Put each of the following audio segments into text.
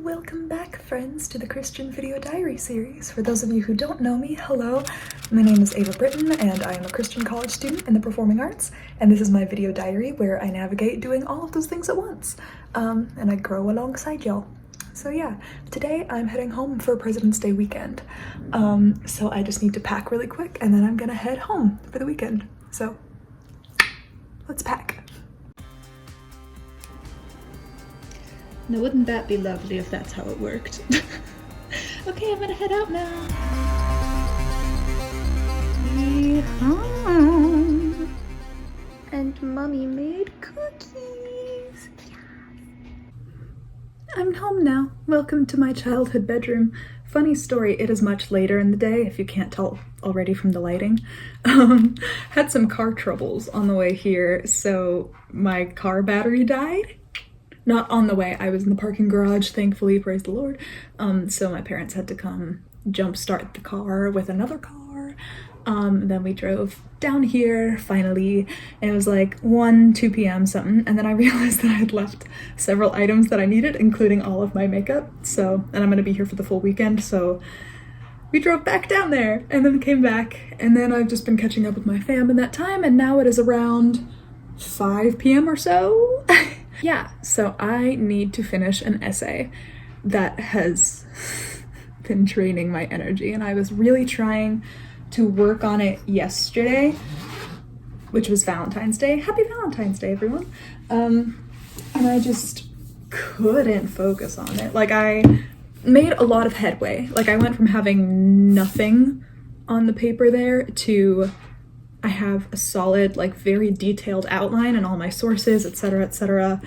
Welcome back, friends, to the Christian Video Diary series. For those of you who don't know me, hello. My name is Ava Britton, and I am a Christian college student in the performing arts, and this is my video diary where I navigate doing all of those things at once, and I grow alongside y'all. So yeah, today I'm heading home for President's Day weekend, so I just need to pack really quick, and then I'm gonna head home for the weekend. So let's pack. Now wouldn't that be lovely if that's how it worked? Okay, I'm gonna head out now. We're home. And Mommy made cookies. I'm home now. Welcome to my childhood bedroom. Funny story, it is much later in the day, if you can't tell already from the lighting. Had some car troubles on the way here, so my car battery died. Not on the way, I was in the parking garage, thankfully, praise the Lord. So my parents had to come jumpstart the car with another car. Then we drove down here, finally, and it was like 2 p.m. something, and then I realized that I had left several items that I needed, including all of my makeup, and I'm gonna be here for the full weekend, so we drove back down there, and then came back, and then I've just been catching up with my fam in that time, and now it is around 5 p.m. or so. Yeah, so I need to finish an essay that has been draining my energy, and I was really trying to work on it yesterday, which was Valentine's Day. Happy Valentine's Day, everyone. And I just couldn't focus on it. Like, I made a lot of headway. Like, I went from having nothing on the paper there to I have a solid, like, very detailed outline and all my sources, etc., etc.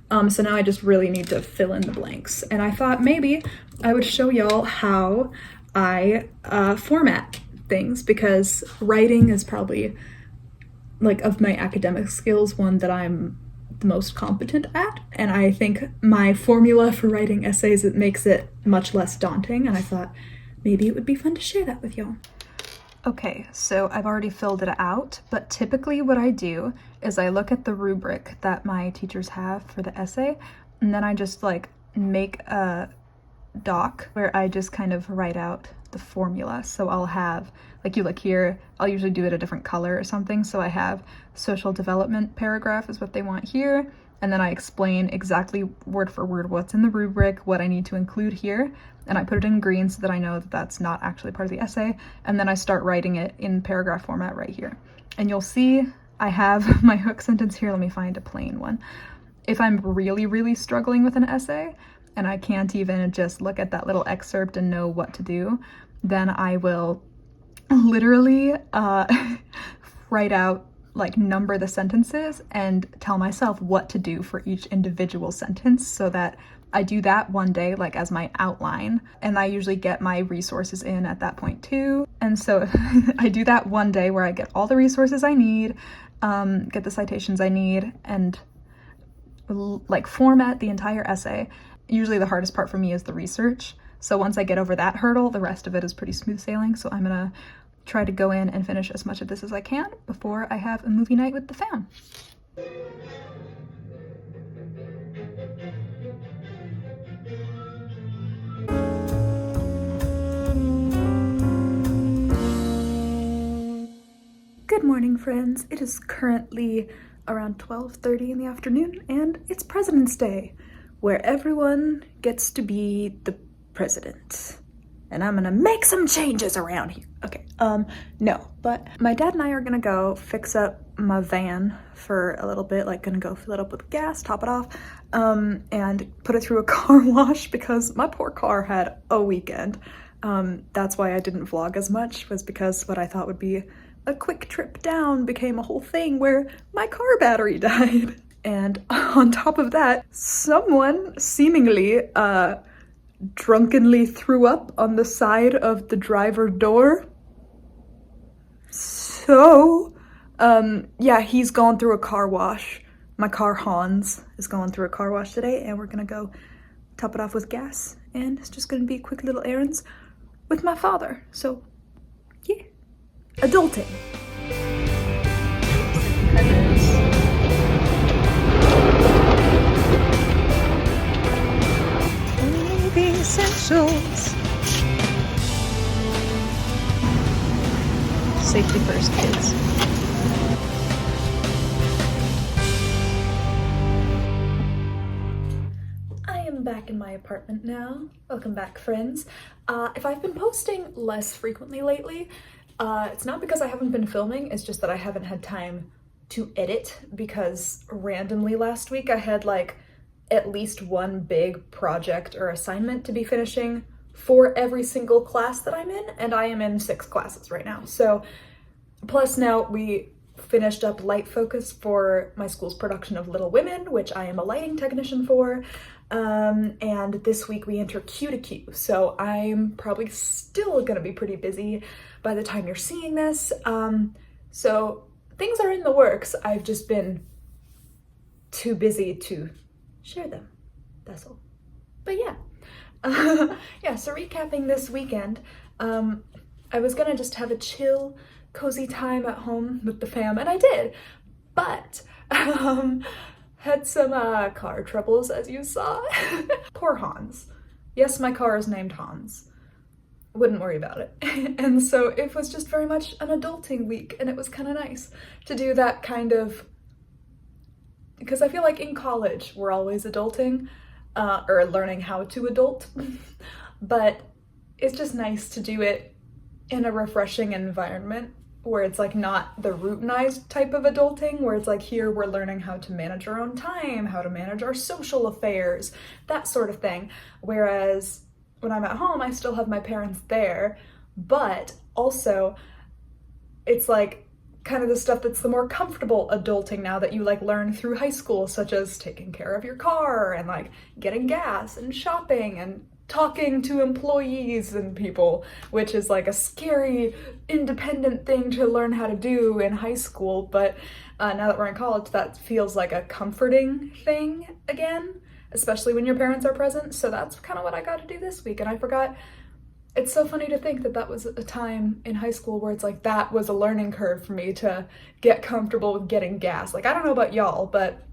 So now I just really need to fill in the blanks. And I thought maybe I would show y'all how I format things, because writing is probably, like, of my academic skills, one that I'm the most competent at. And I think my formula for writing essays, it makes it much less daunting. And I thought maybe it would be fun to share that with y'all. Okay, so I've already filled it out, but typically what I do is I look at the rubric that my teachers have for the essay, and then I just, like, make a doc where I just kind of write out the formula. So I'll have, like, you look here, I'll usually do it a different color or something, so I have social development paragraph is what they want here, and then I explain exactly word for word what's in the rubric, what I need to include here, and I put it in green so that I know that that's not actually part of the essay, and then I start writing it in paragraph format right here. And you'll see I have my hook sentence here. Let me find a plain one. If I'm really, really struggling with an essay, and I can't even just look at that little excerpt and know what to do, then I will literally write out, like, number the sentences and tell myself what to do for each individual sentence, so that I do that one day, like, as my outline, and I usually get my resources in at that point too. And so I do that one day where I get all the resources I need, get the citations I need, and, like, format the entire essay. Usually the hardest part for me is the research. So once I get over that hurdle, the rest of it is pretty smooth sailing. So I'm gonna try to go in and finish as much of this as I can before I have a movie night with the fam. Good morning, friends. It is currently around 12:30 in the afternoon, and it's President's Day, where everyone gets to be the president. And I'm gonna make some changes around here. Okay, no, but my dad and I are gonna go fix up my van for a little bit, like, gonna go fill it up with gas, top it off, and put it through a car wash, because my poor car had a weekend. That's why I didn't vlog as much, was because what I thought would be a quick trip down became a whole thing where my car battery died. And on top of that, someone seemingly, drunkenly threw up on the side of the driver door. So, yeah, he's gone through a car wash. My car, Hans, is going through a car wash today, and we're gonna go top it off with gas, and it's just gonna be quick little errands with my father. So, yeah, adulting. essentials. Safety first, kids. I am back in my apartment now. Welcome back, friends. If I've been posting less frequently lately, it's not because I haven't been filming, it's just that I haven't had time to edit, because randomly last week I had like at least one big project or assignment to be finishing for every single class that I'm in, and I am in 6 classes right now. So, plus now we finished up light focus for my school's production of Little Women, which I am a lighting technician for, and this week we enter Q to Q, so I'm probably still gonna be pretty busy by the time you're seeing this. So things are in the works, I've just been too busy to share them, that's all. But yeah. Yeah, so recapping this weekend, I was gonna just have a chill, cozy time at home with the fam, and I did, but had some car troubles, as you saw. Poor Hans. Yes, my car is named Hans. Wouldn't worry about it. And so it was just very much an adulting week, and it was kind of nice to do that kind of, because I feel like in college we're always adulting, or learning how to adult, but it's just nice to do it in a refreshing environment where it's like not the routinized type of adulting, where it's like here we're learning how to manage our own time, how to manage our social affairs, that sort of thing. Whereas when I'm at home, I still have my parents there, but also it's like kind of the stuff that's the more comfortable adulting now that you like learn through high school, such as taking care of your car and like getting gas and shopping and talking to employees and people, which is like a scary independent thing to learn how to do in high school, but now that we're in college, that feels like a comforting thing again, especially when your parents are present. So that's kind of what I got to do this week, and I forgot. It's so funny to think that that was a time in high school where it's like that was a learning curve for me to get comfortable with getting gas. Like, I don't know about y'all, but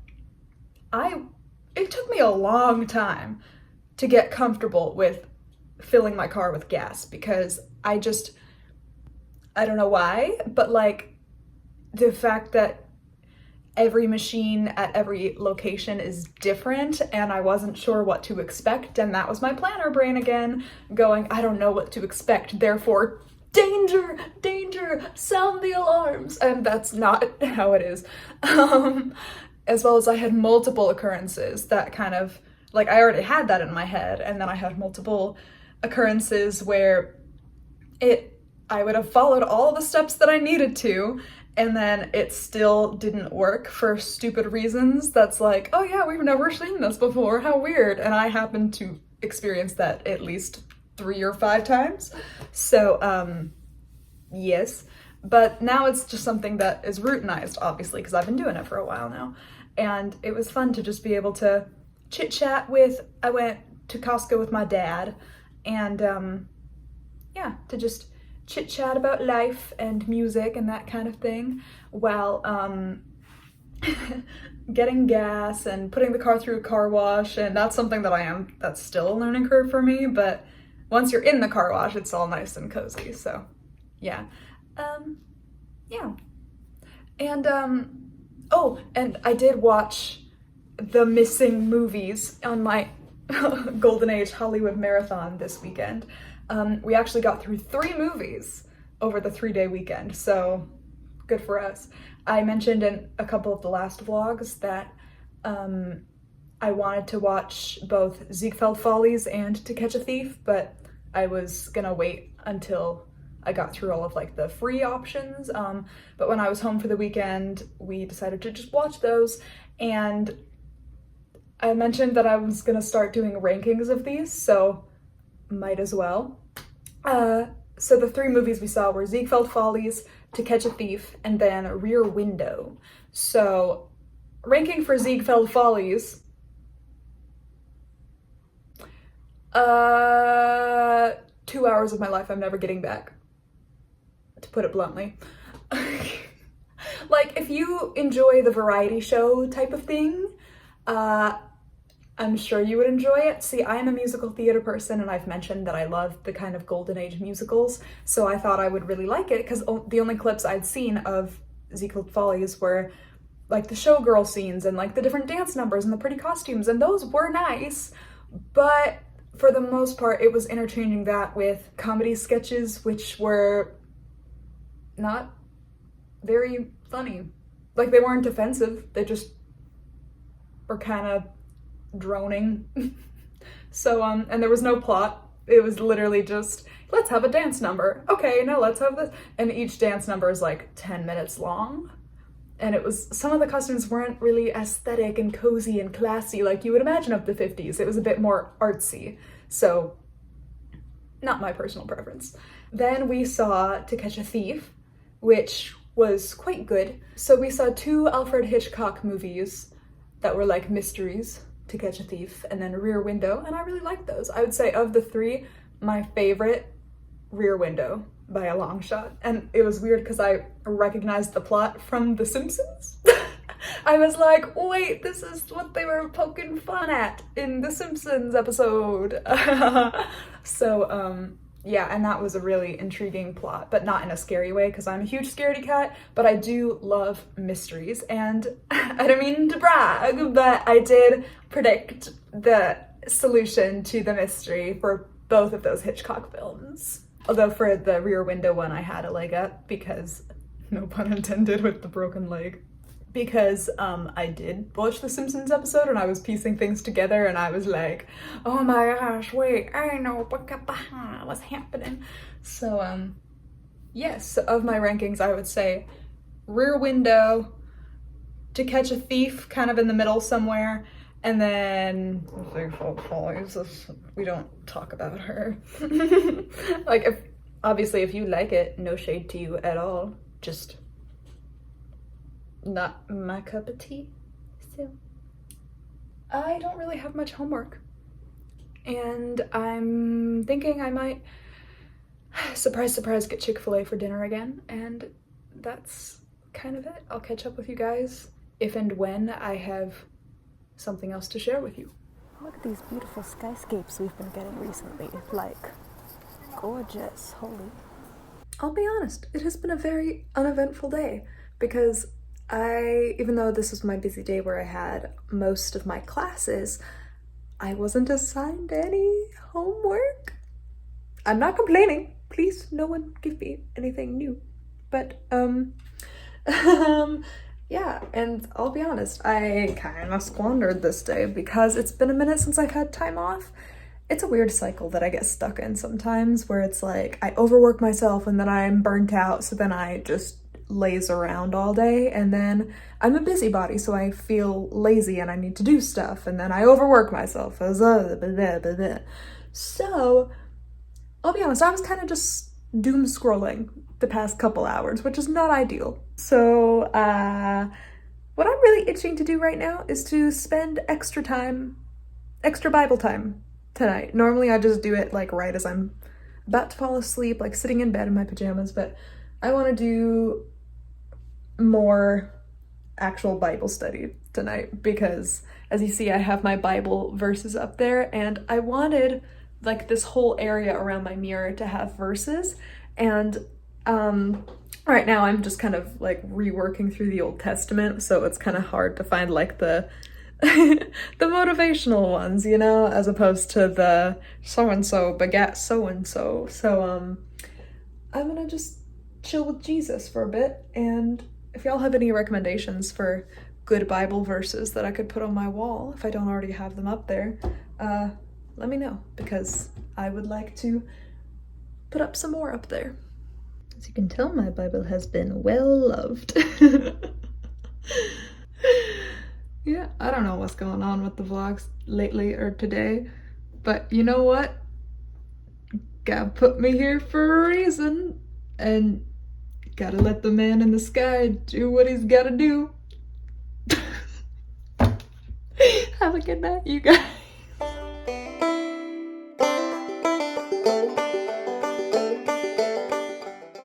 it took me a long time to get comfortable with filling my car with gas, because I don't know why, but like the fact that every machine at every location is different, and I wasn't sure what to expect, and that was my planner brain again going, I don't know what to expect, therefore danger, danger, sound the alarms, and that's not how it is. As well as I had multiple occurrences that kind of, like, I already had that in my head, and then I had multiple occurrences where I would have followed all the steps that I needed to, and then it still didn't work for stupid reasons. That's like, oh yeah, we've never seen this before, how weird. And I happened to experience that at least 3 or 5 times. So, yes. But now it's just something that is routinized, obviously, because I've been doing it for a while now. And it was fun to just be able to chit chat I went to Costco with my dad, and yeah, to just chit chat about life and music and that kind of thing while getting gas and putting the car through a car wash. And that's something that's still a learning curve for me, but once you're in the car wash, it's all nice and cozy. So yeah. Yeah. And oh, and I did watch the missing movies on my Golden Age Hollywood marathon this weekend. We actually got through 3 movies over the 3-day weekend, so good for us. I mentioned in a couple of the last vlogs that I wanted to watch both Ziegfeld Follies and To Catch a Thief, but I was gonna wait until I got through all of like the free options. But when I was home for the weekend, we decided to just watch those, and I mentioned that I was gonna start doing rankings of these, so might as well. So the 3 movies we saw were Ziegfeld Follies, To Catch a Thief, and then Rear Window. So ranking for Ziegfeld Follies, 2 hours of my life I'm never getting back, to put it bluntly. Like, if you enjoy the variety show type of thing, I'm sure you would enjoy it. See, I am a musical theater person, and I've mentioned that I love the kind of golden age musicals, so I thought I would really like it because the only clips I'd seen of Ziegfeld Follies were like the showgirl scenes and like the different dance numbers and the pretty costumes, and those were nice, but for the most part it was interchanging that with comedy sketches, which were not very funny. Like, they weren't offensive, they just were kind of droning. So, and there was no plot. It was literally just, let's have a dance number. Okay, now let's have this. And each dance number is like 10 minutes long. And it was, some of the costumes weren't really aesthetic and cozy and classy like you would imagine of the 50s. It was a bit more artsy. So, not my personal preference. Then we saw To Catch a Thief, which was quite good. So we saw 2 Alfred Hitchcock movies that were like mysteries, To Catch a Thief and then Rear Window, and I really liked those. I would say of the 3, my favorite, Rear Window by a long shot. And it was weird because I recognized the plot from The Simpsons. I was like, wait, this is what they were poking fun at in The Simpsons episode. So, yeah, and that was a really intriguing plot, but not in a scary way because I'm a huge scaredy cat, but I do love mysteries, and I don't mean to brag, but I did predict the solution to the mystery for both of those Hitchcock films. Although for the Rear Window one, I had a leg up because, no pun intended with the broken leg, because I did watch the Simpsons episode and I was piecing things together and I was like, oh my gosh, wait, I know what's happening. So, yes, of my rankings, I would say Rear Window, To Catch a Thief, kind of in the middle somewhere, and then Ziegfeld Follies. We don't talk about her. Like, obviously, if you like it, no shade to you at all, just not my cup of tea. So I don't really have much homework, and I'm thinking I might, surprise surprise, get Chick-fil-A for dinner again, and that's kind of it. I'll catch up with you guys if and when I have something else to share with you. Look at these beautiful skyscapes we've been getting recently. Like, gorgeous, holy. I'll be honest, it has been a very uneventful day because even though this was my busy day where I had most of my classes, I wasn't assigned any homework. I'm not complaining. Please, no one give me anything new. But, yeah, and I'll be honest, I kind of squandered this day because it's been a minute since I've had time off. It's a weird cycle that I get stuck in sometimes where it's like I overwork myself and then I'm burnt out, so then I just laze around all day, and then I'm a busybody, so I feel lazy and I need to do stuff, and then I overwork myself. So, I'll be honest, I was kind of just doom scrolling the past couple hours, which is not ideal. So, what I'm really itching to do right now is to spend extra Bible time tonight. Normally I just do it like right as I'm about to fall asleep, like sitting in bed in my pajamas, but I want to do more actual Bible study tonight because, as you see, I have my Bible verses up there, and I wanted like this whole area around my mirror to have verses, and right now I'm just kind of like reworking through the Old Testament, so it's kind of hard to find like the the motivational ones, you know, as opposed to the so-and-so begat so-and-so. So I'm gonna just chill with Jesus for a bit, and if y'all have any recommendations for good Bible verses that I could put on my wall, if I don't already have them up there, let me know, because I would like to put up some more up there. As you can tell, my Bible has been well loved. Yeah, I don't know what's going on with the vlogs lately or today, but you know what? God put me here for a reason, and gotta let the man in the sky do what he's gotta do. Have a good night, you guys.